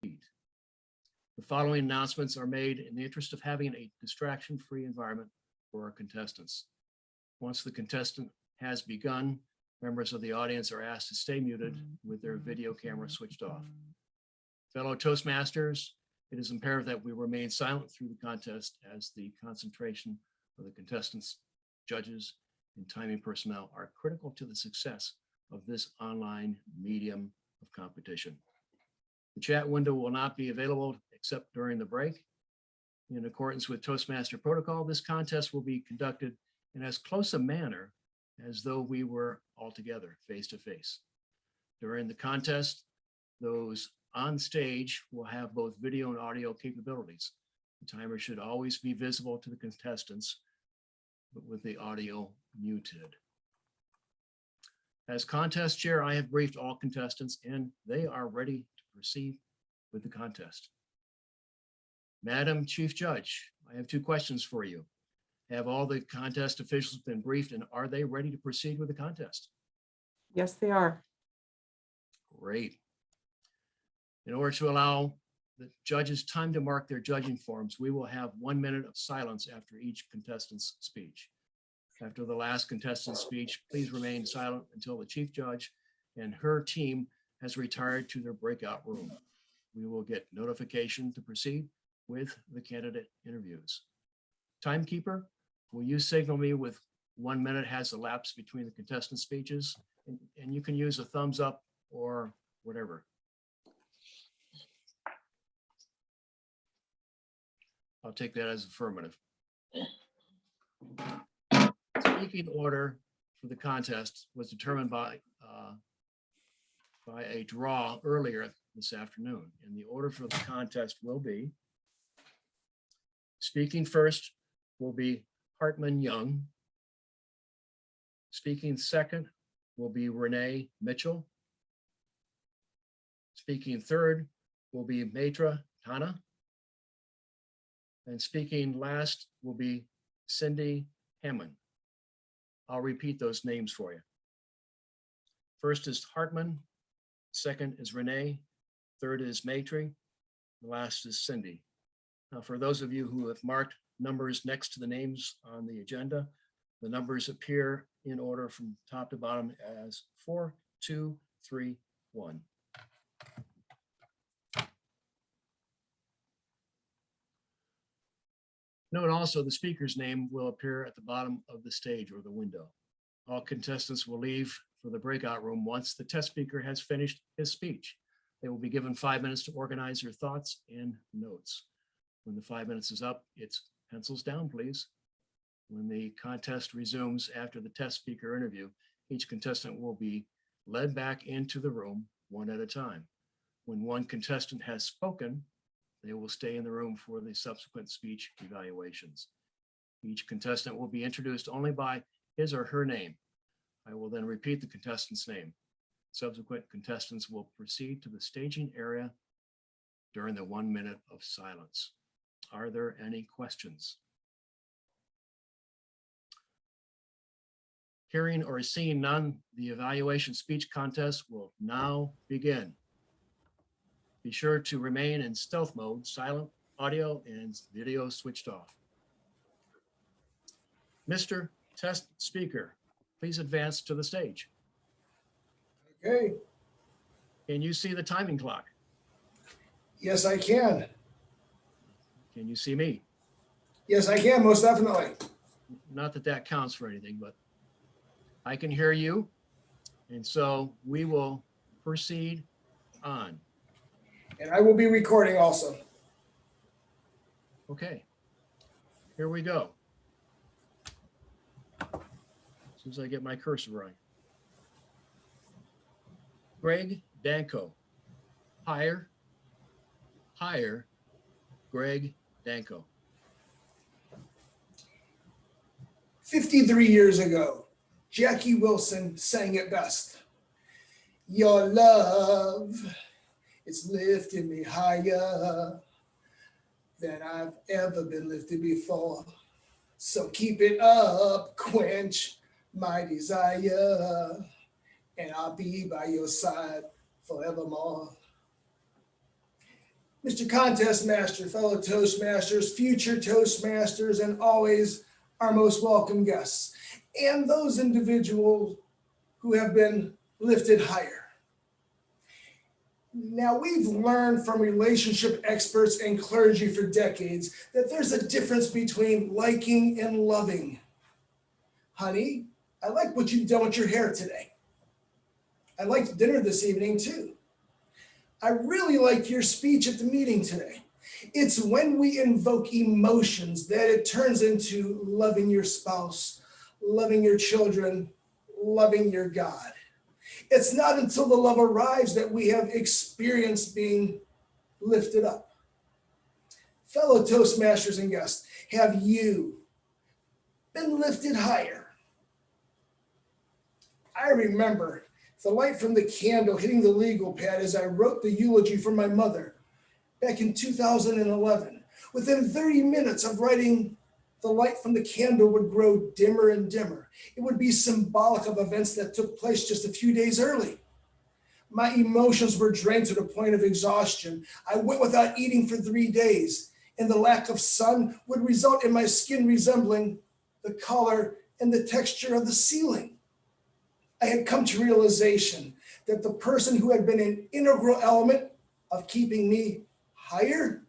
The following announcements are made in the interest of having a distraction-free environment for our contestants. Once the contestant has begun, members of the audience are asked to stay muted with their video camera switched off. Fellow Toastmasters, it is imperative that we remain silent through the contest as the concentration of the contestants, judges, and timing personnel are critical to the success of this online medium of competition. The chat window will not be available except during the break. In accordance with Toastmaster protocol, this contest will be conducted in as close a manner as though we were all together face to face. During the contest, those on stage will have both video and audio capabilities. The timer should always be visible to the contestants, but with the audio muted. As contest chair, I have briefed all contestants and they are ready to proceed with the contest. Madam Chief Judge, I have two questions for you. Have all the contest officials been briefed and are they ready to proceed with the contest? Yes, they are. Great. In order to allow the judges time to mark their judging forms, we will have 1 minute of silence after each contestant's speech. After the last contestant's speech, please remain silent until the chief judge and her team has retired to their breakout room. We will get notification to proceed with the candidate interviews. Timekeeper, will you signal me with 1 minute has elapsed between the contestant speeches? And you can use a thumbs up or whatever. I'll take that as affirmative. Speaking order for the contest was determined by a draw earlier this afternoon. And the order for the contest will be, speaking first will be Hartman Young. Speaking second will be Renee Mitchell. Speaking third will be Matra Tana. And speaking last will be Cindy Hammond. I'll repeat those names for you. First is Hartman, second is Renee, third is Matry, the last is Cindy. Now, for those of you who have marked numbers next to the names on the agenda, the numbers appear in order from top to bottom as 4, 2, 3, 1. Note also the speaker's name will appear at the bottom of the stage or the window. All contestants will leave for the breakout room once the test speaker has finished his speech. They will be given 5 minutes to organize their thoughts and notes. When the 5 minutes is up, it's pencils down, please. When the contest resumes after the test speaker interview, each contestant will be led back into the room one at a time. When one contestant has spoken, they will stay in the room for the subsequent speech evaluations. Each contestant will be introduced only by his or her name. I will then repeat the contestant's name. Subsequent contestants will proceed to the staging area during the 1 minute of silence. Are there any questions? Hearing or seeing none, the evaluation speech contest will now begin. Be sure to remain in stealth mode, silent audio and video switched off. Mr. Test Speaker, please advance to the stage. Okay. Can you see the timing clock? Yes, I can. Can you see me? Yes, I can, most definitely. Not that that counts for anything, but I can hear you. And so we will proceed on. And I will be recording also. Okay, here we go. As soon as I get my cursor right. Greg Danko. Hire, Greg Danko. 53 years ago, Jackie Wilson sang it best. Your love is lifting me higher than I've ever been lifted before. So keep it up, quench my desire, and I'll be by your side forevermore. Mr. Contest Master, fellow Toastmasters, future Toastmasters, and always our most welcome guests, and those individuals who have been lifted higher. Now, we've learned from relationship experts and clergy for decades that there's a difference between liking and loving. Honey, I like what you've done with your hair today. I liked dinner this evening too. I really liked your speech at the meeting today. It's when we invoke emotions that it turns into loving your spouse, loving your children, loving your God. It's not until the love arrives that we have experienced being lifted up. Fellow Toastmasters and guests, have you been lifted higher? I remember the light from the candle hitting the legal pad as I wrote the eulogy for my mother back in 2011. Within 30 minutes of writing, the light from the candle would grow dimmer and dimmer. It would be symbolic of events that took place just a few days early. My emotions were drained to the point of exhaustion. I went without eating for 3 days, and the lack of sun would result in my skin resembling the color and the texture of the ceiling. I had come to realization that the person who had been an integral element of keeping me higher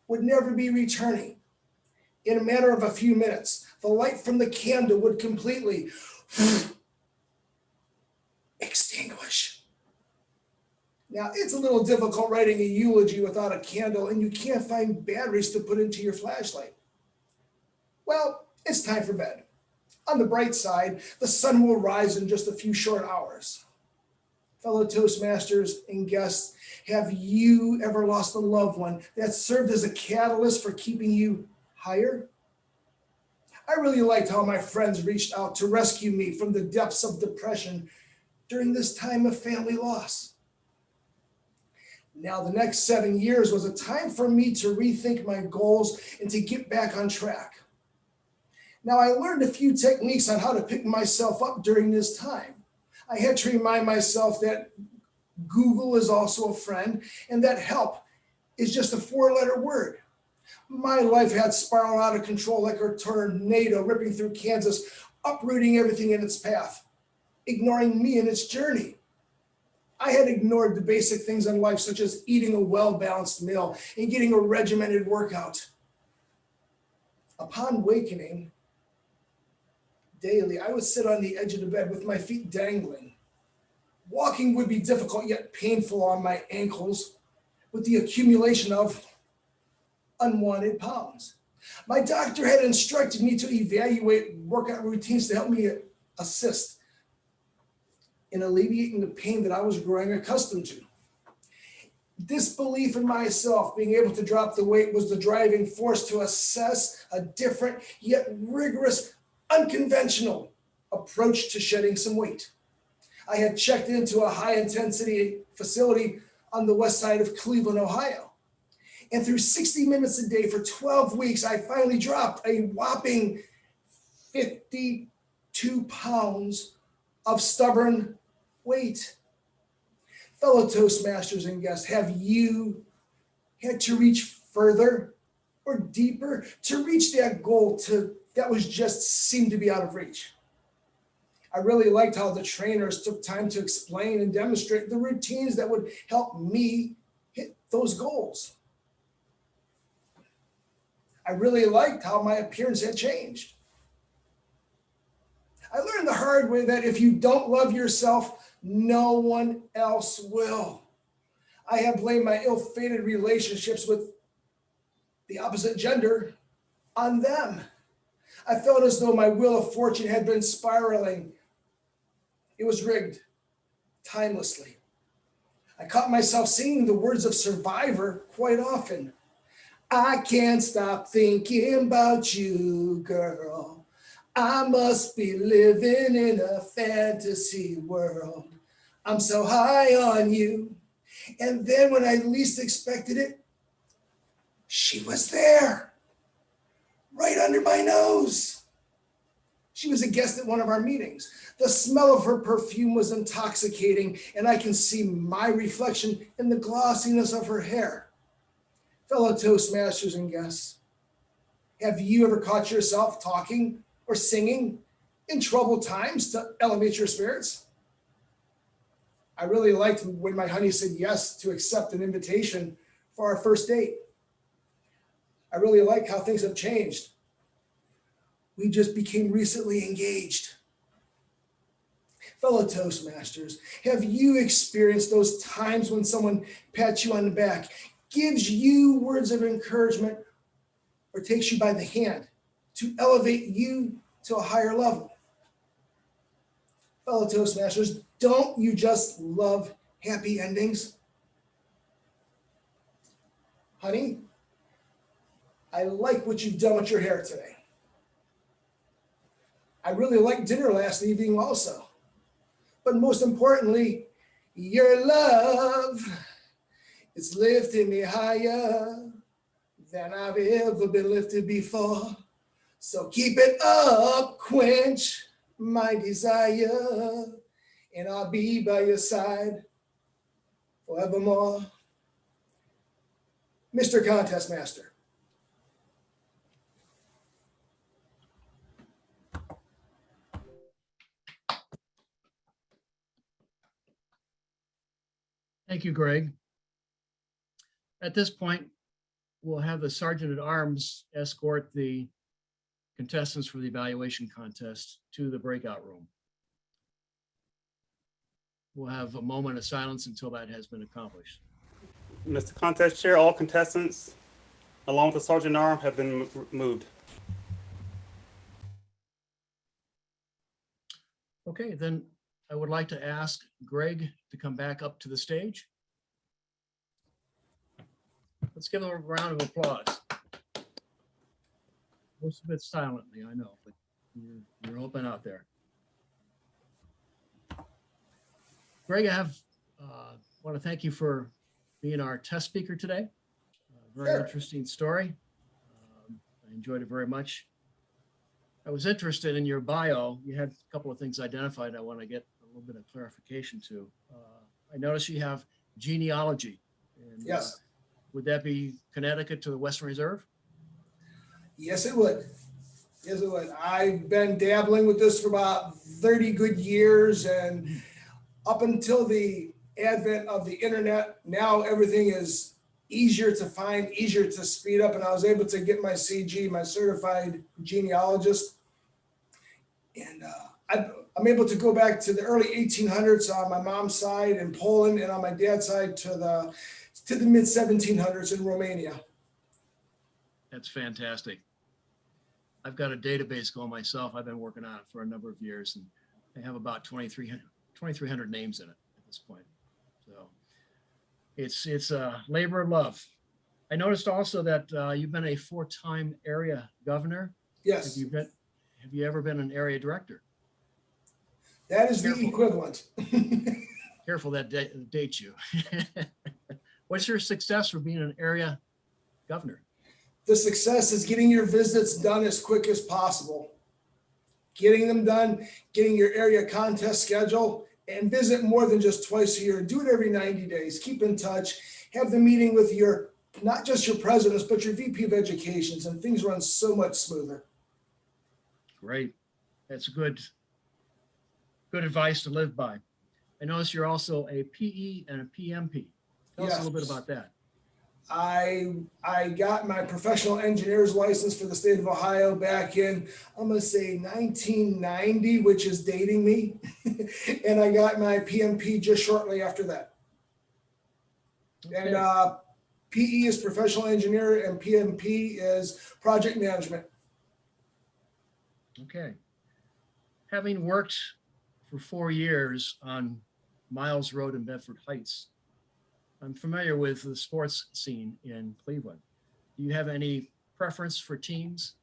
would never be returning. In a matter of a few minutes, the light from the candle would completely extinguish. Now, it's a little difficult writing a eulogy without a candle, and you can't find batteries to put into your flashlight. Well, it's time for bed. On the bright side, the sun will rise in just a few short hours. Fellow Toastmasters and guests, have you ever lost a loved one that served as a catalyst for keeping you higher? I really liked how my friends reached out to rescue me from the depths of depression during this time of family loss. Now, the next 7 years was a time for me to rethink my goals and to get back on track. Now, I learned a few techniques on how to pick myself up during this time. I had to remind myself that Google is also a friend and that help is just a 4-letter word. My life had spiraled out of control like a tornado ripping through Kansas, uprooting everything in its path, ignoring me in its journey. I had ignored the basic things in life, such as eating a well-balanced meal and getting a regimented workout. Upon awakening, daily, I would sit on the edge of the bed with my feet dangling. Walking would be difficult yet painful on my ankles with the accumulation of unwanted pounds. My doctor had instructed me to evaluate workout routines to help me assist in alleviating the pain that I was growing accustomed to. Disbelief in myself, being able to drop the weight, was the driving force to assess a different yet rigorous, unconventional approach to shedding some weight. I had checked into a high-intensity facility on the west side of Cleveland, Ohio. And through 60 minutes a day for 12 weeks, I finally dropped a whopping 52 pounds of stubborn weight. Fellow Toastmasters and guests, have you had to reach further or deeper to reach that goal that was just seemed to be out of reach? I really liked how the trainers took time to explain and demonstrate the routines that would help me hit those goals. I really liked how my appearance had changed. I learned the hard way that if you don't love yourself, no one else will. I have blamed my ill-fated relationships with the opposite gender on them. I felt as though my wheel of fortune had been spiraling. It was rigged timelessly. I caught myself singing the words of Survivor quite often. I can't stop thinking about you, girl. I must be living in a fantasy world. I'm so high on you. And then when I least expected it, she was there, right under my nose. She was a guest at one of our meetings. The smell of her perfume was intoxicating, and I can see my reflection in the glossiness of her hair. Fellow Toastmasters and guests, have you ever caught yourself talking or singing in troubled times to elevate your spirits? I really liked when my honey said yes to accept an invitation for our first date. I really like how things have changed. We just became recently engaged. Fellow Toastmasters, have you experienced those times when someone pats you on the back, gives you words of encouragement, or takes you by the hand to elevate you to a higher level? Fellow Toastmasters, don't you just love happy endings? Honey, I like what you've done with your hair today. I really liked dinner last evening also. But most importantly, your love is lifting me higher than I've ever been lifted before. So keep it up, quench my desire, and I'll be by your side forevermore. Mr. Contest Master. Thank you, Greg. At this point, we'll have the Sergeant at Arms escort the contestants for the evaluation contest to the breakout room. We'll have a moment of silence until that has been accomplished. Mr. Contest Chair, all contestants, along with the Sergeant at Arms, have been moved. Okay, then I would like to ask Greg to come back up to the stage. Let's give him a round of applause. Most of it silently, I know, but you're open out there. Greg, I want to thank you for being our test speaker today. Very Sure. interesting story. I enjoyed it very much. I was interested in your bio. You had a couple of things identified I want to get a little bit of clarification to. I noticed you have genealogy. And, Yes. Would that be Connecticut to the Western Reserve? Yes, it would. Yes, it would. I've been dabbling with this for about 30 good years, and up until the advent of the internet, now everything is easier to find, easier to speed up, and I was able to get my CG, my certified genealogist, and I'm able to go back to the early 1800s on my mom's side in Poland, and on my dad's side to the mid 1700s in Romania. That's fantastic. I've got a database going myself. I've been working on it for a number of years, and I have about 2,300 names in it at this point. So it's a labor of love. I noticed also that you've been a 4-time area governor. Yes, Have you ever been an area director? that is Careful. the equivalent. Careful, that dates you. What's your success for being an area governor? The success is getting your visits done as quick as possible. Getting them done, getting your area contest schedule, and visit more than just twice a year. Do it every 90 days. Keep in touch. Have the meeting with not just your presidents, but your VP of educations, and things run so much smoother. Great. That's good advice to live by. I notice you're also a PE and a PMP. Tell us a little bit about that. I got my professional engineer's license for the state of Ohio back in, I'm going to say 1990, which is dating me. And I got my PMP just shortly after that. Okay. And PE is professional engineer and PMP is project management. Okay. Having worked for 4 years on Miles Road in Bedford Heights, I'm familiar with the sports scene in Cleveland. Do you have any preference for teams?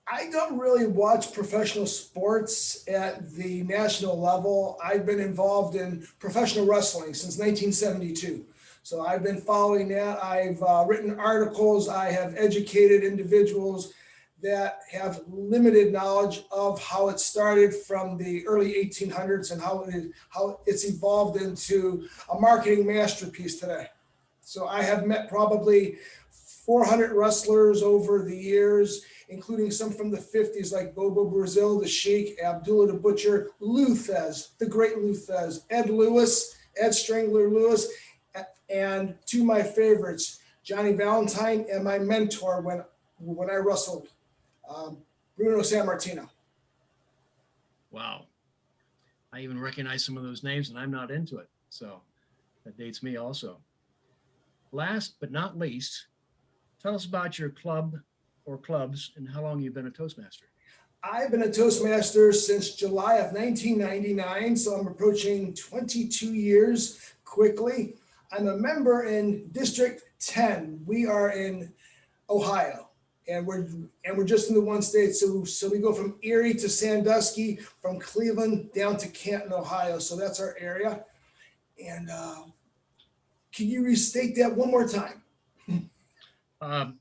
I don't really watch professional sports at the national level. I've been involved in professional wrestling since 1972. So I've been following that. I've written articles. I have educated individuals that have limited knowledge of how it started from the early 1800s and how it's evolved into a marketing masterpiece today. So I have met probably 400 wrestlers over the years, including some from the 50s like Bobo Brazil, the Sheik, Abdullah the Butcher, Luthez, the great Luthez, Ed Lewis, Ed Strangler Lewis, and two of my favorites, Johnny Valentine and my mentor when I wrestled, Bruno Sammartino. Wow. I even recognize some of those names and I'm not into it. So that dates me also. Last but not least, tell us about your club or clubs and how long you've been a Toastmaster. I've been a Toastmaster since July of 1999, so I'm approaching 22 years quickly. I'm a member in District 10. We are in Ohio, and we're just in the one state. So we go from Erie to Sandusky, from Cleveland down to Canton, Ohio. So that's our area. And can you restate that one more time? Do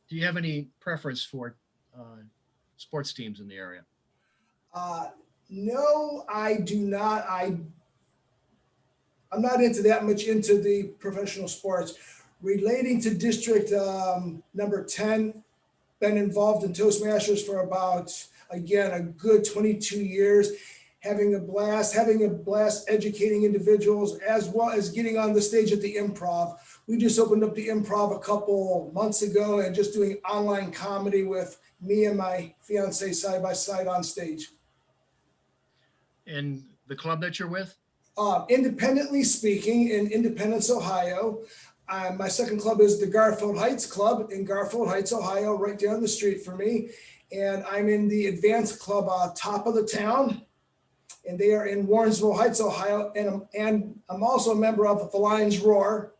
you have any preference for sports teams in the area? No, I do not. I'm not into that much into the professional sports. Relating to District number 10, been involved in Toastmasters for about, again, a good 22 years, having a blast educating individuals as well as getting on the stage at the Improv. We just opened up the Improv a couple months ago and just doing online comedy with me and my fiance side by side on stage. And the club that you're with? Independently speaking, in Independence, Ohio, my second club is the Garfield Heights Club in Garfield Heights, Ohio, right down the street from me. And I'm in the Advanced Club, top of the town, and they are in Warrensville Heights, Ohio. And I'm also a member of the Lions Roar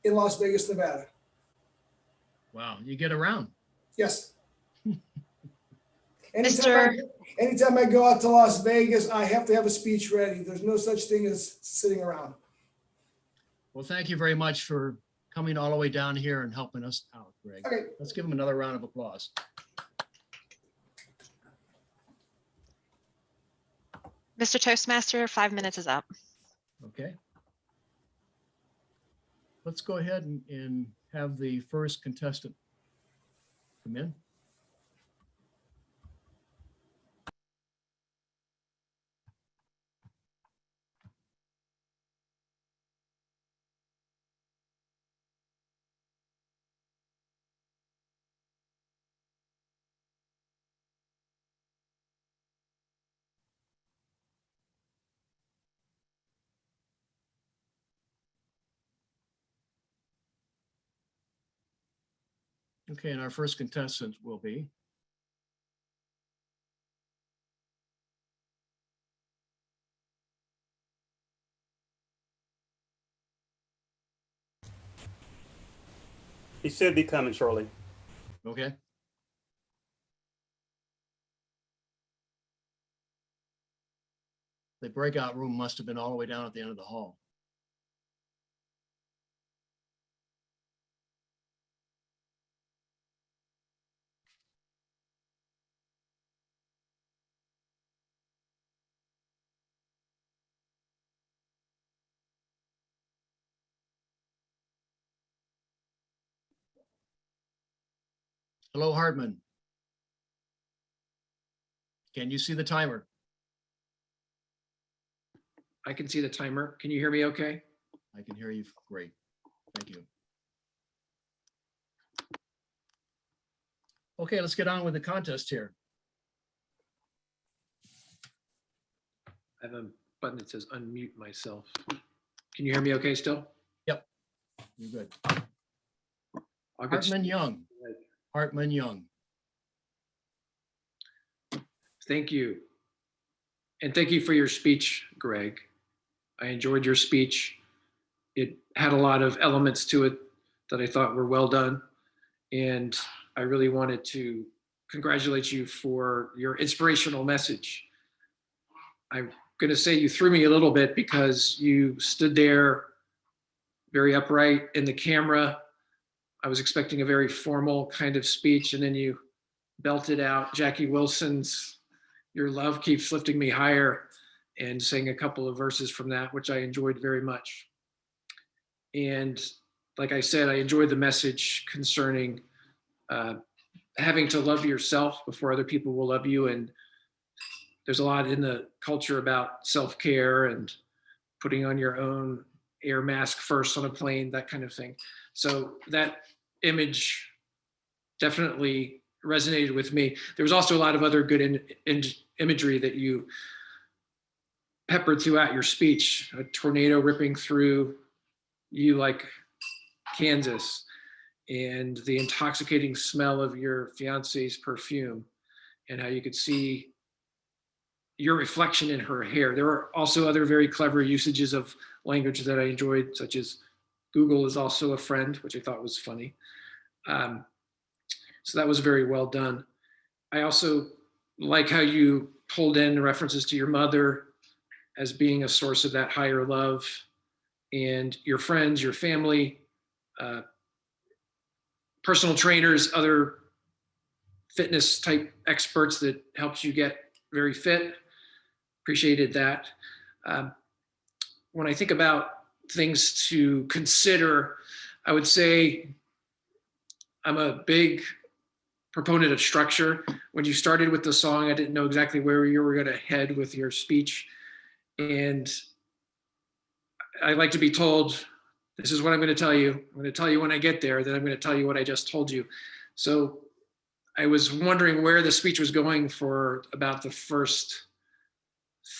in Las Vegas, Nevada. Wow, you get around. Yes. Anytime I go out to Las Vegas, I have to have a speech ready. There's no such thing as sitting around. Well, thank you very much for coming all the way down here and helping us out, Greg. Okay. Let's give him another round of applause. Mr. Toastmaster, 5 minutes is up. Okay. Let's go ahead and have the first contestant come in. Okay, and our first contestant will be He should be coming shortly. okay. The breakout room must have been all the way down at the end of the hall. Hello, Hartman. Can you see the timer? I can see the timer. Can you hear me okay? I can hear you. Great. Thank you. Okay, let's get on with the contest here. I have a button that says unmute myself. Can you hear me okay still? You're good. I'll get Hartman Young. Hartman Young. Thank you. And thank you for your speech, Greg. I enjoyed your speech. It had a lot of elements to it that I thought were well done. And I really wanted to congratulate you for your inspirational message. I'm going to say you threw me a little bit because you stood there very upright in the camera. I was expecting a very formal kind of speech, and then you belted out Jackie Wilson's "Your Love Keeps Lifting Me Higher" and sang a couple of verses from that, which I enjoyed very much. And like I said, I enjoyed the message concerning having to love yourself before other people will love you. And there's a lot in the culture about self-care and putting on your own air mask first on a plane, that kind of thing. So that image definitely resonated with me. There was also a lot of other good imagery that you peppered throughout your speech. A tornado ripping through you like Kansas, and the intoxicating smell of your fiance's perfume, and how you could see your reflection in her hair. There are also other very clever usages of language that I enjoyed, such as Google is also a friend, which I thought was funny. So that was very well done. I also like how you pulled in references to your mother as being a source of that higher love, and your friends, your family, personal trainers, other fitness type experts that helped you get very fit. Appreciated that. When I think about things to consider, I would say I'm a big proponent of structure. When you started with the song, I didn't know exactly where you were going to head with your speech. And I like to be told, this is what I'm going to tell you. I'm going to tell you when I get there, then I'm going to tell you what I just told you. So I was wondering where the speech was going for about the first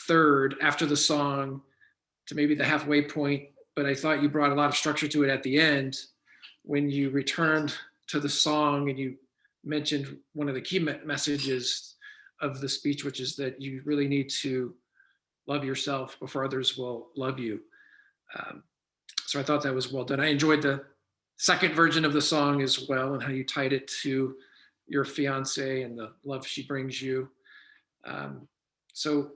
third after the song to maybe the halfway point, but I thought you brought a lot of structure to it at the end when you returned to the song and you mentioned one of the key messages of the speech, which is that you really need to love yourself before others will love you. So I thought that was well done. I enjoyed the second version of the song as well, and how you tied it to your fiance and the love she brings you. So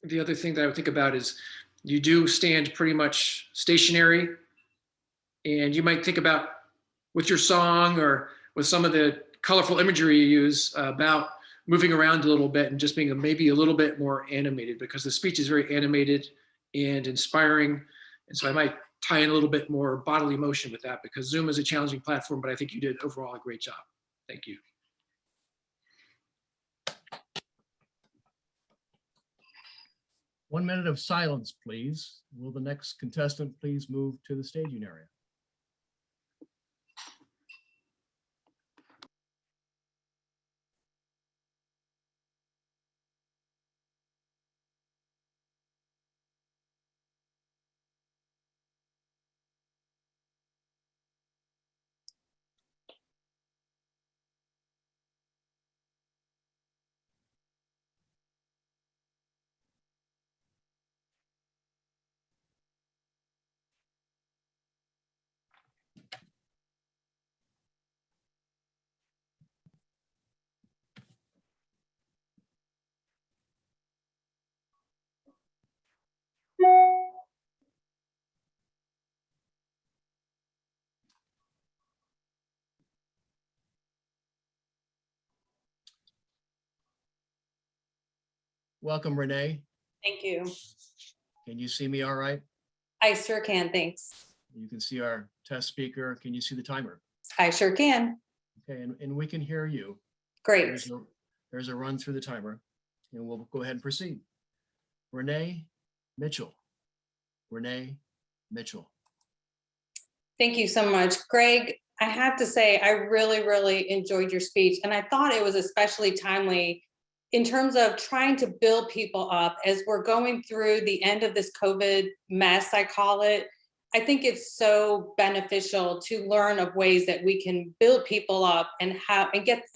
the other thing that I would think about is you do stand pretty much stationary, and you might think about with your song or with some of the colorful imagery you use about moving around a little bit and just being maybe a little bit more animated, because the speech is very animated and inspiring. And so I might tie in a little bit more bodily motion with that, because Zoom is a challenging platform, but I think you did overall a great job. Thank you. 1 minute of silence, please. Will the next contestant please move to the staging area? Welcome, Renee. Thank you. Can you see me all right? I sure can, thanks. You can see our test speaker. Can you see the timer? I sure can. Okay, and we can hear you. Great. There's a run through the timer, and we'll go ahead and proceed. Renee Mitchell. Renee Mitchell. Thank you so much. Greg, I have to say, I really, really enjoyed your speech. And I thought it was especially timely in terms of trying to build people up as we're going through the end of this COVID mess, I call it. I think it's so beneficial to learn of ways that we can build people up and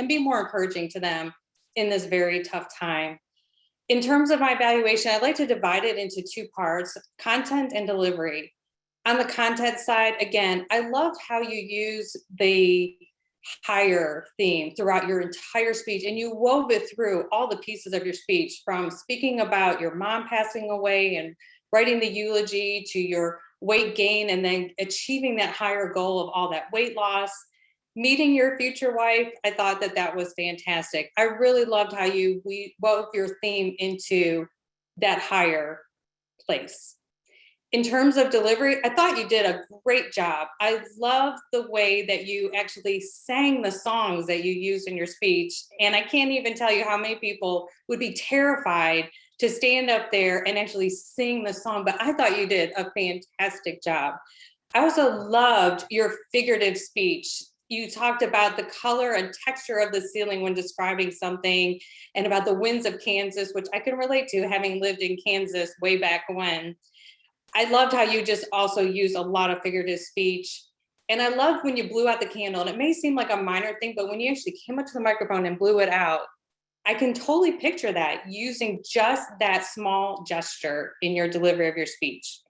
be more encouraging to them in this very tough time. In terms of my evaluation, I'd like to divide it into two parts: content and delivery. On the content side, again, I loved how you use the higher theme throughout your entire speech, and you wove it through all the pieces of your speech, from speaking about your mom passing away and writing the eulogy to your weight gain, and then achieving that higher goal of all that weight loss, meeting your future wife. I thought that that was fantastic. I really loved how you wove your theme into that higher place. In terms of delivery, I thought you did a great job. I love the way that you actually sang the songs that you used in your speech. And I can't even tell you how many people would be terrified to stand up there and actually sing the song, but I thought you did a fantastic job. I also loved your figurative speech. You talked about the color and texture of the ceiling when describing something, and about the winds of Kansas, which I can relate to, having lived in Kansas way back when. I loved how you just also used a lot of figurative speech. And I loved when you blew out the candle. And it may seem like a minor thing, but when you actually came up to the microphone and blew it out, I can totally picture that, using just that small gesture in your delivery of your speech.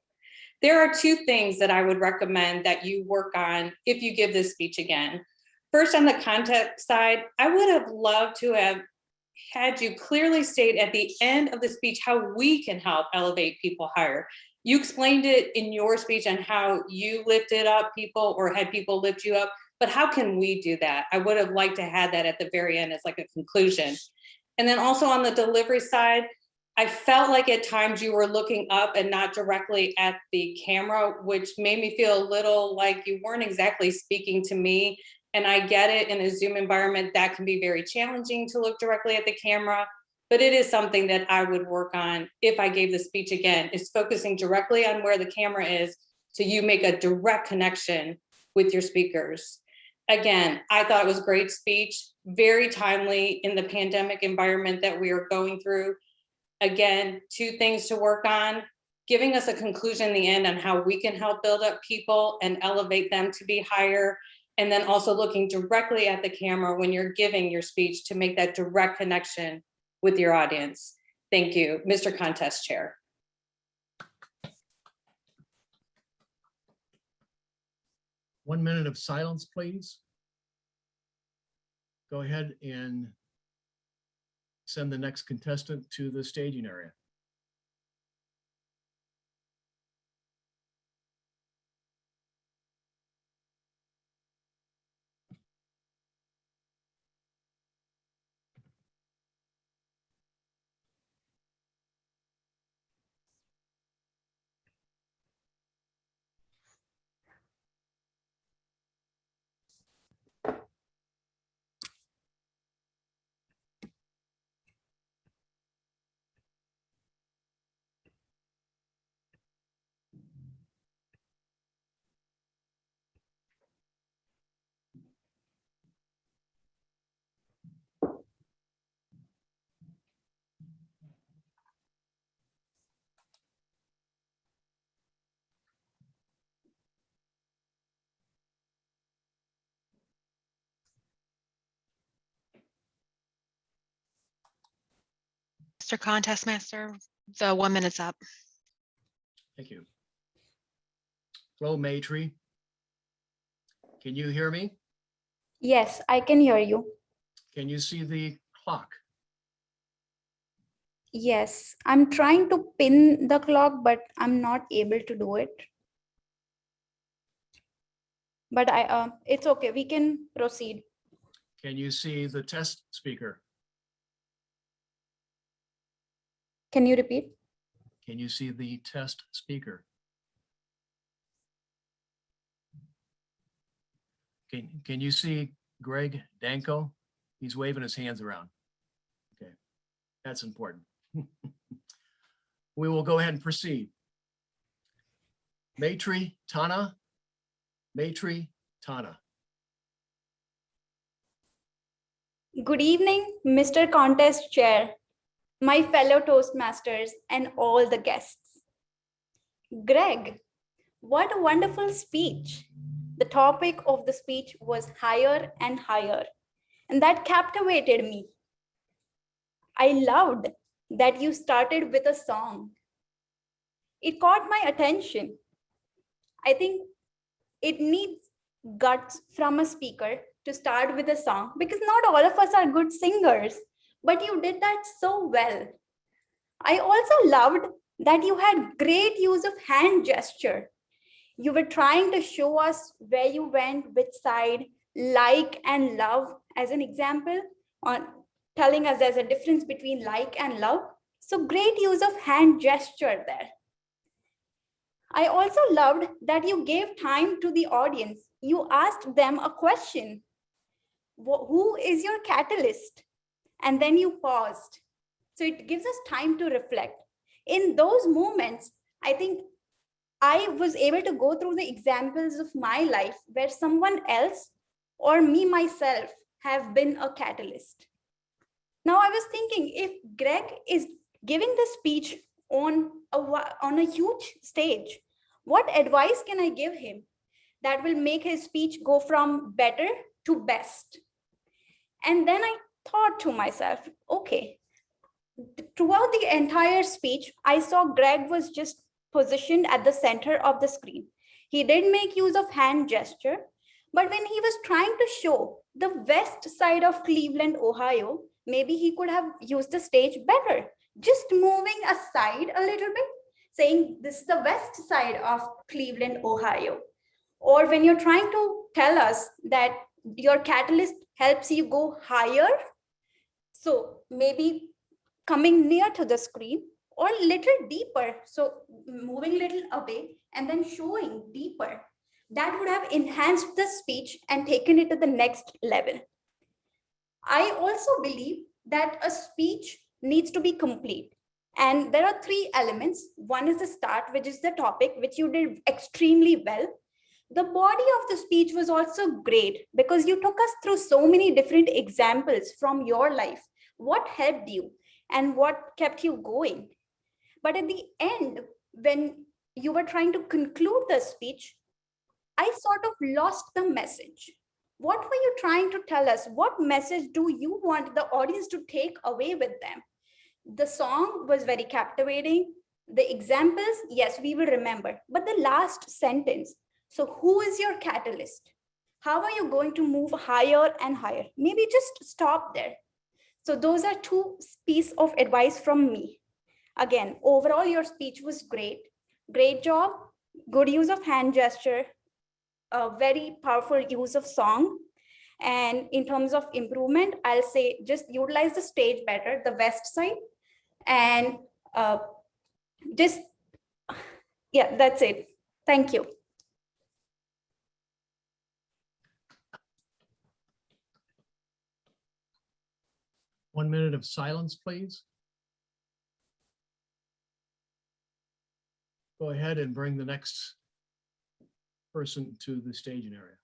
There are two things that I would recommend that you work on if you give this speech again. First, on the context side, I would have loved to have had you clearly state at the end of the speech how we can help elevate people higher. You explained it in your speech on how you lifted up people or had people lift you up, but how can we do that? I would have liked to have that at the very end as like a conclusion. And then also on the delivery side, I felt like at times you were looking up and not directly at the camera, which made me feel a little like you weren't exactly speaking to me. And I get it, in a Zoom environment, that can be very challenging to look directly at the camera, but it is something that I would work on if I gave the speech again, is focusing directly on where the camera is, so you make a direct connection with your speakers. Again, I thought it was a great speech, very timely in the pandemic environment that we are going through. Again, two things to work on: giving us a conclusion in the end on how we can help build up people and elevate them to be higher. And then also looking directly at the camera when you're giving your speech to make that direct connection with your audience. Thank you, Mr. Contest Chair. 1 minute of silence, please. Go ahead and send the next contestant to the staging area. Mr. Contest Master, the 1 minute's up. Thank you. Hello, Matry. Can you hear me? Yes, I can hear you. Can you see the clock? Yes, I'm trying to pin the clock, but I'm not able to do it. But it's okay. We can proceed. Can you see the test speaker? Can you repeat? Can you see the test speaker? Can you see Greg Danko? He's waving his hands around. Okay, that's important. We will go ahead and proceed. Matry Tana. Matry Tana. Good evening, Mr. Contest Chair, my fellow Toastmasters, and all the guests. Greg, what a wonderful speech. The topic of the speech was higher and higher, and that captivated me. I loved that you started with a song. It caught my attention. I think it needs guts from a speaker to start with a song, because not all of us are good singers, but you did that so well. I also loved that you had great use of hand gesture. You were trying to show us where you went, which side, like and love as an example, on telling us there's a difference between like and love. So great use of hand gesture there. I also loved that you gave time to the audience. You asked them a question. Who is your catalyst? And then you paused. So it gives us time to reflect. In those moments, I think I was able to go through the examples of my life where someone else or me myself have been a catalyst. Now I was thinking, if Greg is giving the speech on a huge stage, what advice can I give him that will make his speech go from better to best? And then I thought to myself, okay, throughout the entire speech, I saw Greg was just positioned at the center of the screen. He did make use of hand gesture, but when he was trying to show the west side of Cleveland, Ohio, maybe he could have used the stage better, just moving aside a little bit, saying this is the west side of Cleveland, Ohio. Or when you're trying to tell us that your catalyst helps you go higher, so maybe coming near to the screen or little deeper, so moving little away and then showing deeper, that would have enhanced the speech and taken it to the next level. I also believe that a speech needs to be complete, and there are three elements. One is the start, which is the topic, which you did extremely well. The body of the speech was also great because you took us through so many different examples from your life, what helped you and what kept you going. But at the end, when you were trying to conclude the speech, I sort of lost the message. What were you trying to tell us? What message do you want the audience to take away with them? The song was very captivating. The examples, yes, we will remember. But the last sentence, so who is your catalyst? How are you going to move higher and higher? Maybe just stop there. So those are two pieces of advice from me. Again, overall, your speech was great. Great job. Good use of hand gesture. A very powerful use of song. And in terms of improvement, I'll say just utilize the stage better, the west side. And just, yeah, that's it. Thank you. One minute of silence, please. Go ahead and bring the next person to the staging area.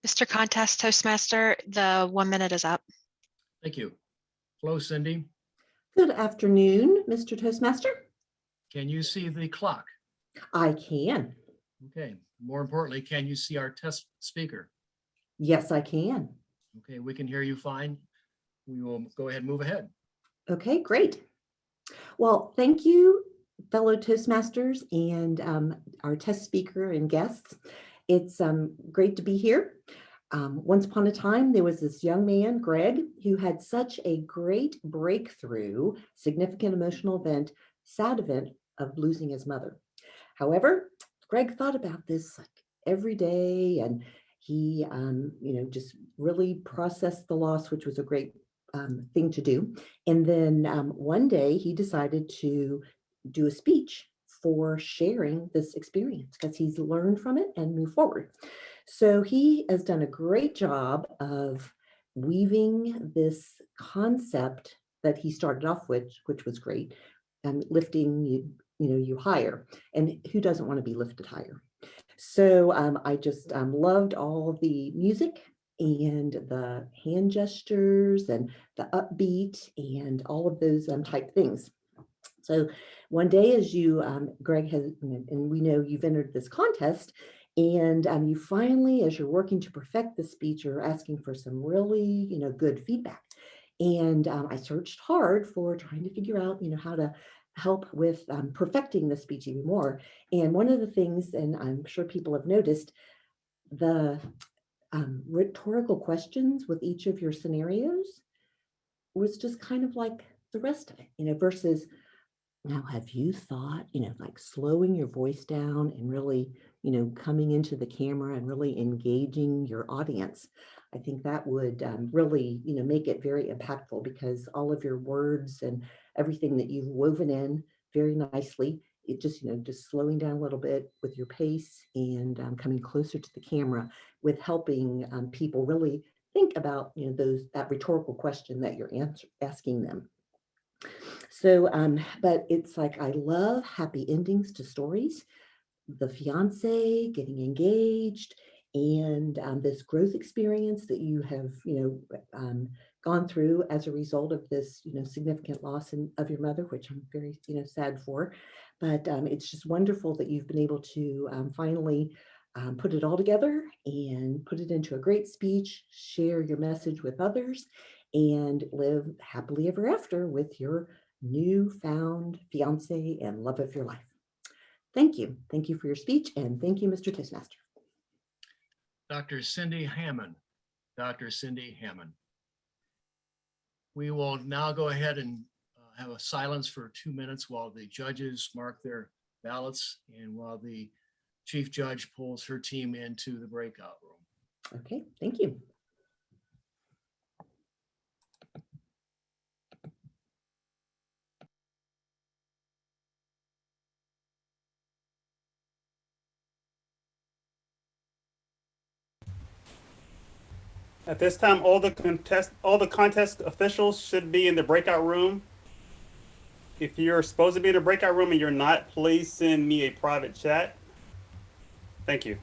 Mr. Contest Toastmaster, the 1 minute is up. Thank you. Hello, Cindy. Good afternoon, Mr. Toastmaster. Can you see the clock? I can. Okay. More importantly, can you see our test speaker? Yes, I can. Okay, we can hear you fine. We will go ahead and move ahead. Okay, great. Well, thank you, fellow Toastmasters and our test speaker and guests. It's great to be here. Once upon a time, there was this young man, Greg, who had such a great breakthrough, significant emotional event, sad event of losing his mother. However, Greg thought about this like every day, and he, just really processed the loss, which was a great thing to do. And then one day he decided to do a speech for sharing this experience because he's learned from it and moved forward. So he has done a great job of weaving this concept that he started off with, which was great, and lifting you higher. And who doesn't want to be lifted higher? So I just loved all the music and the hand gestures and the upbeat and all of those type things. So one day, as you, Greg has, and we know you've entered this contest, and you finally, as you're working to perfect the speech, you're asking for some really, good feedback. And I searched hard for trying to figure out, how to help with perfecting the speech even more. And one of the things, and I'm sure people have noticed, the rhetorical questions with each of your scenarios was just kind of like the rest of it, versus now, have you thought, like slowing your voice down and really, coming into the camera and really engaging your audience? I think that would really, make it very impactful, because all of your words and everything that you've woven in very nicely, it just, just slowing down a little bit with your pace and coming closer to the camera with helping people really think about, that rhetorical question that you're asking them. So, but it's like, I love happy endings to stories, the fiance getting engaged, and this growth experience that you have, gone through as a result of this, significant loss of your mother, which I'm very, sad for. But it's just wonderful that you've been able to finally put it all together and put it into a great speech, share your message with others, and live happily ever after with your newfound fiance and love of your life. Thank you. Thank you for your speech, and thank you, Mr. Toastmaster. Dr. Cindy Hammond. Dr. Cindy Hammond. We will now go ahead and have a silence for 2 minutes while the judges mark their ballots and while the chief judge pulls her team into the breakout room. Okay, thank you. At this time, all the contest officials should be in the breakout room. If you're supposed to be in the breakout room and you're not, please send me a private chat. Thank you.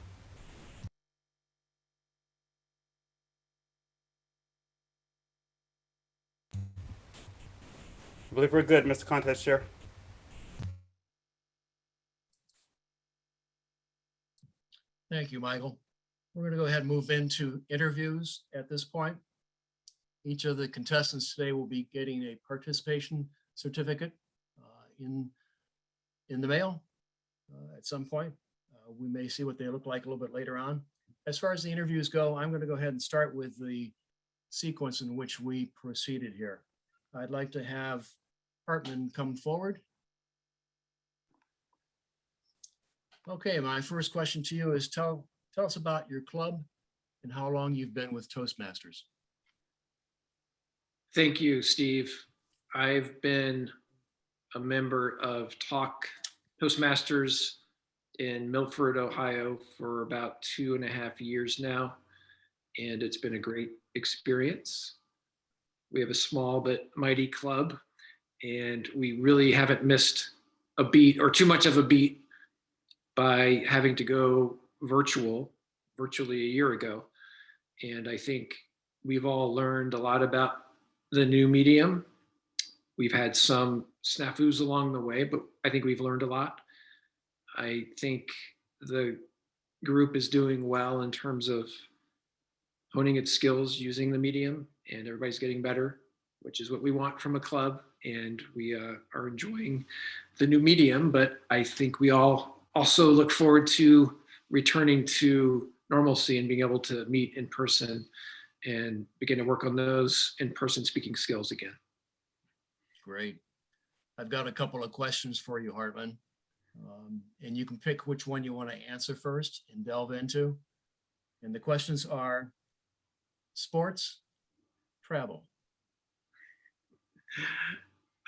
I believe we're good, Mr. Contest Chair. Thank you, Michael. We're going to go ahead and move into interviews at this point. Each of the contestants today will be getting a participation certificate in the mail at some point. We may see what they look like a little bit later on. As far as the interviews go, I'm going to go ahead and start with the sequence in which we proceeded here. I'd like to have Hartman come forward. Okay, my first question to you is tell us about your club and how long you've been with Toastmasters. Thank you, Steve. I've been a member of Toastmasters in Milford, Ohio for about 2.5 years now, and it's been a great experience. We have a small but mighty club, and we really haven't missed a beat or too much of a beat by having to go virtually a year ago. And I think we've all learned a lot about the new medium. We've had some snafus along the way, but I think we've learned a lot. I think the group is doing well in terms of honing its skills using the medium, and everybody's getting better, which is what we want from a club. And we are enjoying the new medium, but I think we all also look forward to returning to normalcy and being able to meet in person and begin to work on those in-person speaking skills again. Great. I've got a couple of questions for you, Hartman. And you can pick which one you want to answer first and delve into. And the questions are sports, travel.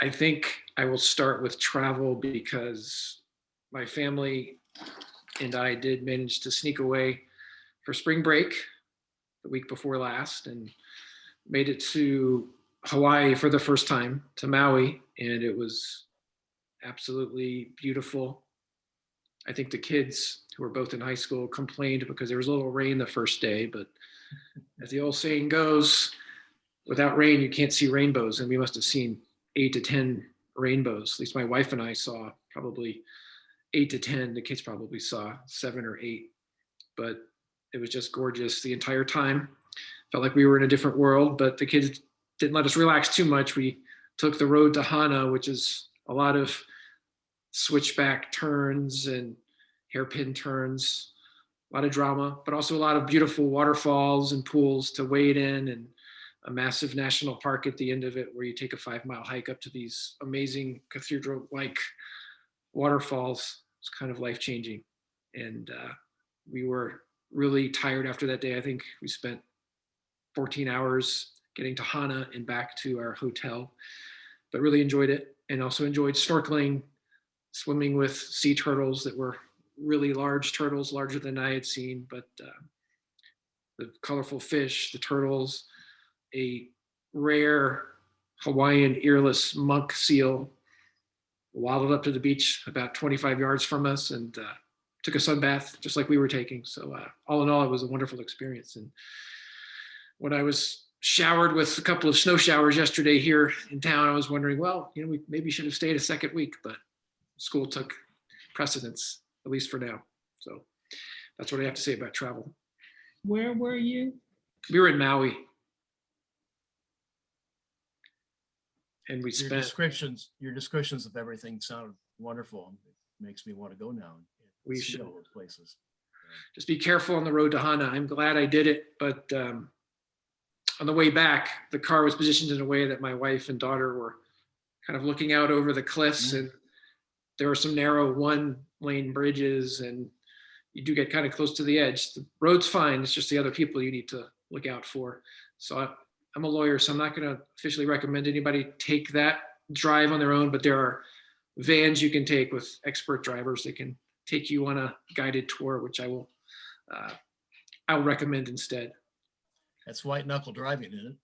I think I will start with travel because my family and I did manage to sneak away for spring break the week before last and made it to Hawaii for the first time, to Maui, and it was absolutely beautiful. I think the kids who were both in high school complained because there was a little rain the first day, but as the old saying goes, without rain, you can't see rainbows. And we must have seen 8 to 10 rainbows. At least my wife and I saw probably 8 to 10. The kids probably saw 7 or 8. But it was just gorgeous the entire time. Felt like we were in a different world, but the kids didn't let us relax too much. We took the road to Hana, which is a lot of switchback turns and hairpin turns, a lot of drama, but also a lot of beautiful waterfalls and pools to wade in, and a massive national park at the end of it where you take a 5-mile hike up to these amazing cathedral-like waterfalls. It's kind of life-changing. And we were really tired after that day. I think we spent 14 hours getting to Hana and back to our hotel, but really enjoyed it, and also enjoyed snorkeling, swimming with sea turtles that were really large turtles, larger than I had seen, but the colorful fish, the turtles, a rare Hawaiian earless monk seal waddled up to the beach about 25 yards from us and took a sun bath just like we were taking. So all in all, it was a wonderful experience. And when I was showered with a couple of snow showers yesterday here in town, I was wondering, well, we maybe should have stayed a second week, but school took precedence, at least for now. So that's what I have to say about travel. Where were you? We were in Maui. And we Your spent, descriptions of everything sounded wonderful. It makes me want to go now and We see should. all those places. just be careful on the road to Hana. I'm glad I did it, but on the way back, the car was positioned in a way that my wife and daughter were kind of looking out over the cliffs, and there were some narrow 1-lane bridges, and you do get kind of close to the edge. The road's fine. It's just the other people you need to look out for. So I'm a lawyer, so I'm not going to officially recommend anybody take that drive on their own, but there are vans you can take with expert drivers that can take you on a guided tour, which I'll recommend instead. That's white knuckle driving, isn't it?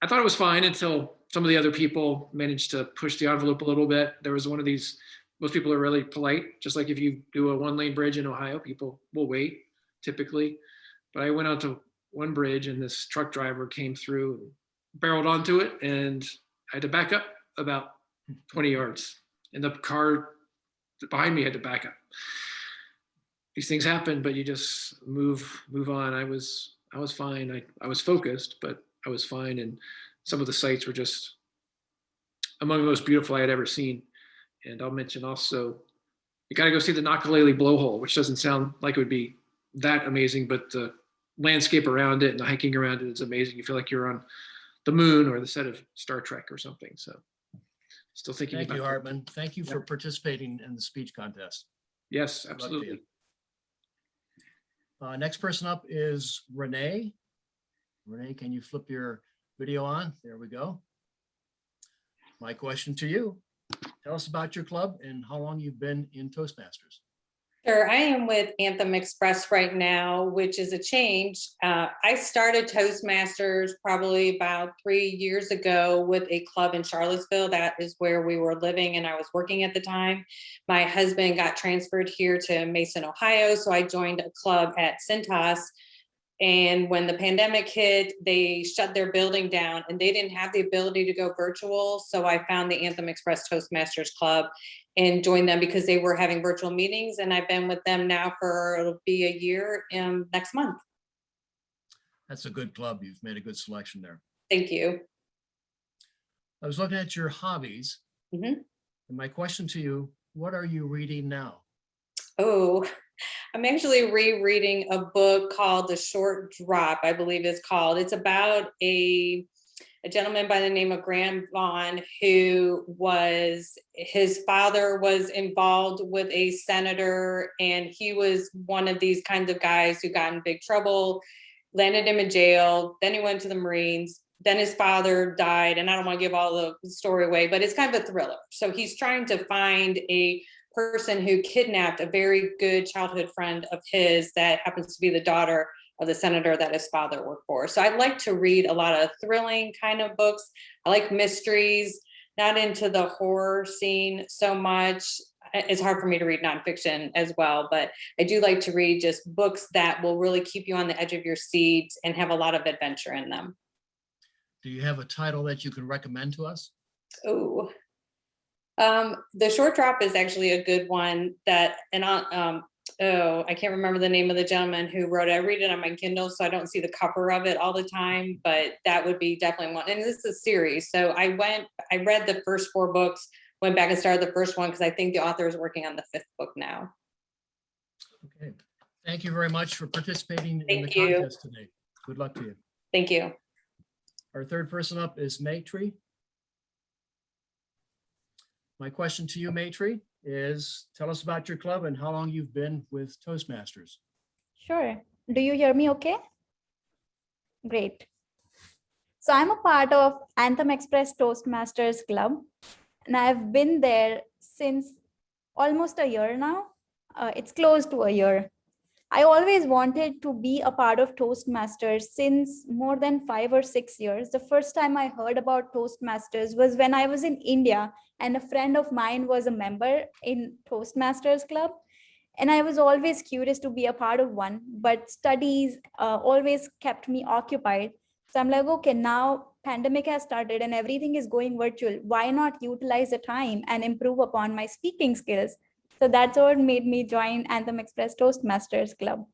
I thought it was fine until some of the other people managed to push the envelope a little bit. There was one of these, most people are really polite, just like if you do a 1-lane bridge in Ohio, people will wait typically. But I went out to one bridge and this truck driver came through and barreled onto it, and I had to back up about 20 yards. And the car behind me had to back up. These things happen, but you just move on. I was fine. I was focused, but I was fine. And some of the sights were just among the most beautiful I had ever seen. And I'll mention also, you got to go see the Nakalele blowhole, which doesn't sound like it would be that amazing, but the landscape around it and the hiking around it is amazing. You feel like you're on the moon or the set of Star Trek or something. So still thinking Thank about you, that. Hartman. Thank you for participating in the speech contest. Yes, Good luck to you. absolutely. Next person up is Renee. Renee, can you flip your video on? There we go. My question to you, tell us about your club and how long you've been in Toastmasters. Sure, I am with Anthem Express right now, which is a change. I started Toastmasters probably about 3 years ago with a club in Charlottesville. That is where we were living and I was working at the time. My husband got transferred here to Mason, Ohio, so I joined a club at Cintas. And when the pandemic hit, they shut their building down and they didn't have the ability to go virtual. So I found the Anthem Express Toastmasters Club and joined them because they were having virtual meetings. And I've been with them now for, it'll be a year next month. That's a good club. You've made a good selection there. Thank you. I was looking at your hobbies. Mhm. And my question to you, what are you reading now? Oh, I'm actually rereading a book called The Short Drop, I believe it's called. It's about a gentleman by the name of Graham Vaughn, who his father was involved with a senator, and he was one of these kinds of guys who got in big trouble, landed him in jail, then he went to the Marines, then his father died, and I don't want to give all the story away, but it's kind of a thriller. So he's trying to find a person who kidnapped a very good childhood friend of his that happens to be the daughter of the senator that his father worked for. So I like to read a lot of thrilling kind of books. I like mysteries, not into the horror scene so much. it's hard for me to read nonfiction as well, but I do like to read just books that will really keep you on the edge of your seat and have a lot of adventure in them. Do you have a title that you can recommend to us? Oh, The Short Drop is actually a good one that, and I can't remember the name of the gentleman who wrote it. I read it on my Kindle, so I don't see the cover of it all the time, but that would be definitely one. And this is a series. So I read the first 4 books, went back and started the first one because I think the author is working on the 5th book now. Okay. Thank you very much for participating in the Thank you. contest today. Good luck to you. Thank you. Our third person up is Maytree. My question to you, Maytree, is tell us about your club and how long you've been with Toastmasters. Sure. Do you hear me okay? Great. So I'm a part of Anthem Express Toastmasters Club, and I've been there since almost a year now. It's close to a year. I always wanted to be a part of Toastmasters since more than 5 or 6 years. The first time I heard about Toastmasters was when I was in India, and a friend of mine was a member in Toastmasters Club. And I was always curious to be a part of one, but studies always kept me occupied. So I'm like, okay, now pandemic has started and everything is going virtual. Why not utilize the time and improve upon my speaking skills? So that's what made me join Anthem Express Toastmasters Club.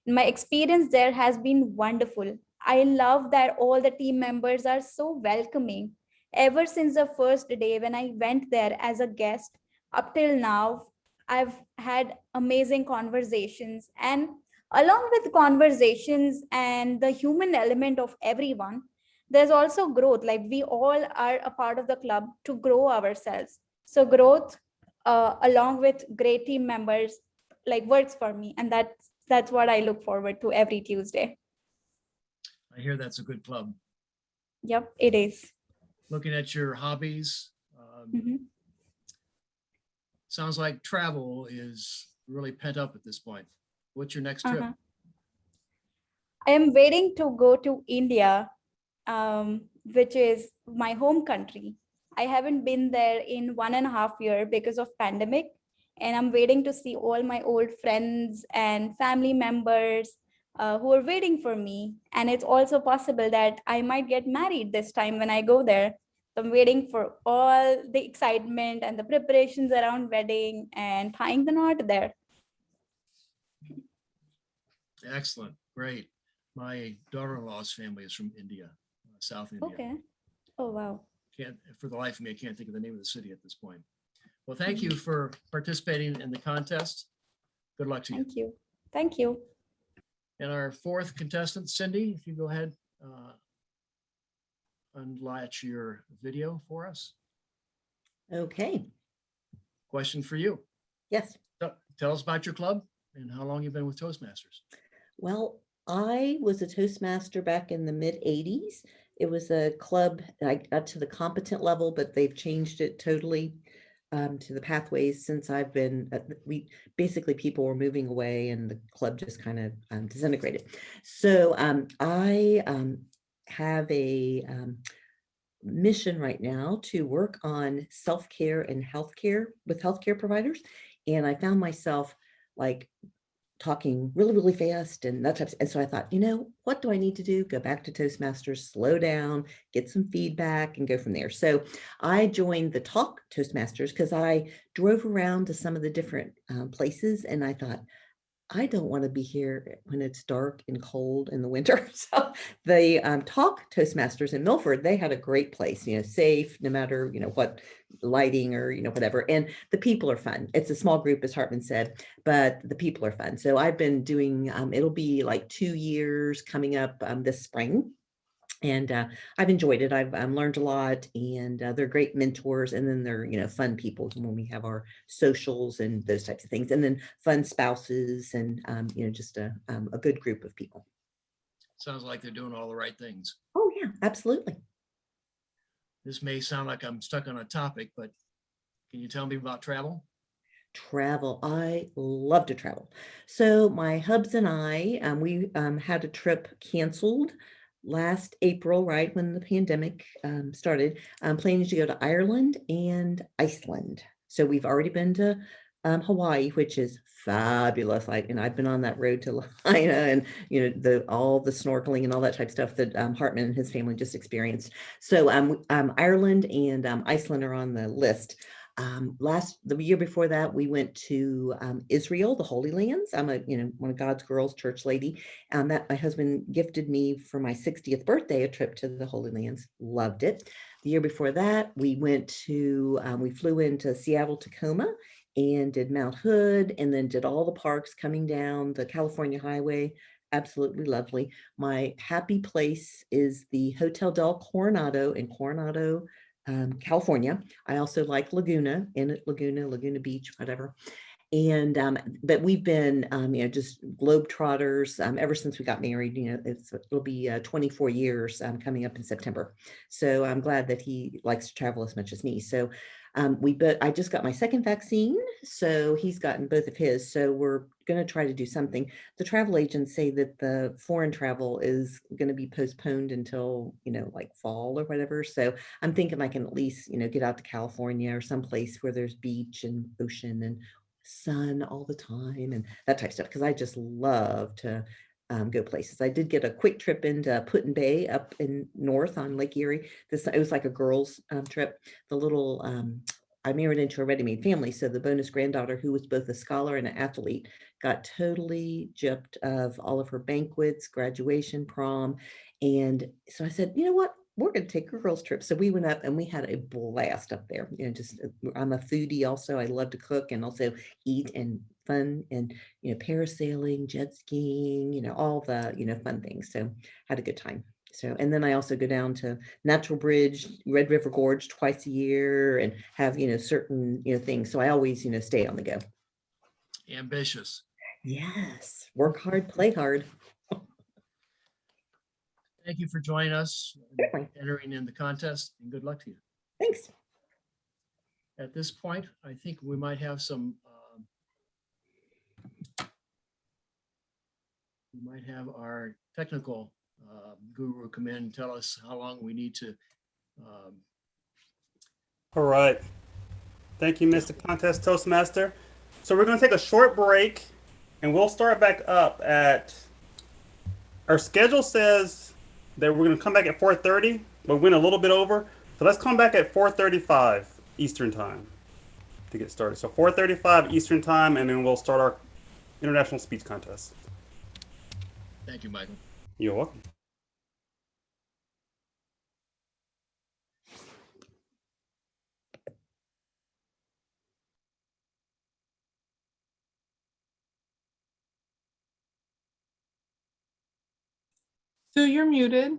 My experience there has been wonderful. I love that all the team members are so welcoming. Ever since the first day when I went there as a guest, up till now, I've had amazing conversations. And along with conversations and the human element of everyone, there's also growth. Like we all are a part of the club to grow ourselves. So growth along with great team members like works for me. And that's what I look forward to every Tuesday. I hear that's a good club. Yep, it is. Looking at your hobbies, Mhm. sounds like travel is really pent up at this point. What's your next trip? Uh-huh. I am waiting to go to India, which is my home country. I haven't been there in 1.5 years because of pandemic, and I'm waiting to see all my old friends and family members who are waiting for me. And it's also possible that I might get married this time when I go there. So I'm waiting for all the excitement and the preparations around wedding and tying the knot there. Excellent, great. My daughter-in-law's family is from India, South India. Okay. Oh, wow. For the life of me, I can't think of the name of the city at this point. Well, thank you for participating in the contest. Good luck to you. Thank you. Thank you. And our fourth contestant, Cindy, if you go ahead, unlatch your video for us. Okay, Question for you. yes. Tell us about your club and how long you've been with Toastmasters. Well, I was a Toastmaster back in the mid-'80s. It was a club, I got to the competent level, but they've changed it totally to the pathways since I've been, basically people were moving away and the club just kind of disintegrated. So I have a mission right now to work on self-care and healthcare with healthcare providers. And I found myself like talking really, really fast and that type of, and so I thought, what do I need to do? Go back to Toastmasters, slow down, get some feedback and go from there. So I joined the Talk Toastmasters because I drove around to some of the different places and I thought, I don't want to be here when it's dark and cold in the winter. So the Talk Toastmasters in Milford, they had a great place, safe, no matter, what lighting or, whatever. And the people are fun. It's a small group, as Hartman said, but the people are fun. So I've been doing, it'll be like 2 years coming up this spring. And I've enjoyed it. I've learned a lot and they're great mentors. And then they're, fun people when we have our socials and those types of things. And then fun spouses and, just a good group of people. Sounds like they're doing all the right things. Oh, yeah, absolutely. This may sound like I'm stuck on a topic, but can you tell me about travel? Travel. I love to travel. So my hubs and I, we had a trip canceled last April, right when the pandemic started, planning to go to Ireland and Iceland. So we've already been to Hawaii, which is fabulous. And I've been on that road to Lahaina, and all the snorkeling and all that type of stuff that Hartman and his family just experienced. So Ireland and Iceland are on the list. The year before that, we went to Israel, the Holy Lands. I'm one of God's girls, church lady. That my husband gifted me for my 60th birthday, a trip to the Holy Lands. Loved it. The year before that, we flew into Seattle, Tacoma, and did Mount Hood, and then did all the parks coming down the California highway. Absolutely lovely. My happy place is the Hotel del Coronado in Coronado, California. I also like Laguna Beach, whatever. And but we've been just globetrotters ever since we got married. It'll be 24 years coming up in September. So I'm glad that he likes to travel as much as me. So I just got my second vaccine, so he's gotten both of his. So we're going to try to do something. The travel agents say that the foreign travel is going to be postponed until like fall or whatever. So I'm thinking I can at least get out to California or someplace where there's beach and ocean and sun all the time and that type of stuff, because I just love to go places. I did get a quick trip into Put-in Bay up in north on Lake Erie. It was like a girls trip. I married into a ready-made family, so the bonus granddaughter, who was both a scholar and an athlete, got totally gypped of all of her banquets, graduation, prom. And so I said, you know what? We're going to take a girls trip. So we went up and we had a blast up there. I'm a foodie also. I love to cook and also eat and fun and, parasailing, jet skiing, all the, fun things. So had a good time. So, and then I also go down to Natural Bridge, Red River Gorge twice a year and have, certain, things. So I always, stay on the go. Ambitious. Yes. Work hard, play hard. Thank you for joining us, Certainly. entering in the contest, and good luck to you. Thanks. At this point, I think we might have our technical guru come in and tell us how long we need to. All right. Thank you, Mr. Contest Toastmaster. So we're going to take a short break, and we'll start back up at. Our schedule says that we're going to come back at 4:30, but we went a little bit over. So let's come back at 4:35 Eastern Time to get started. So 4:35 Eastern Time, and then we'll start our international speech contest. Thank you, Michael. You're welcome. Sue, you're muted.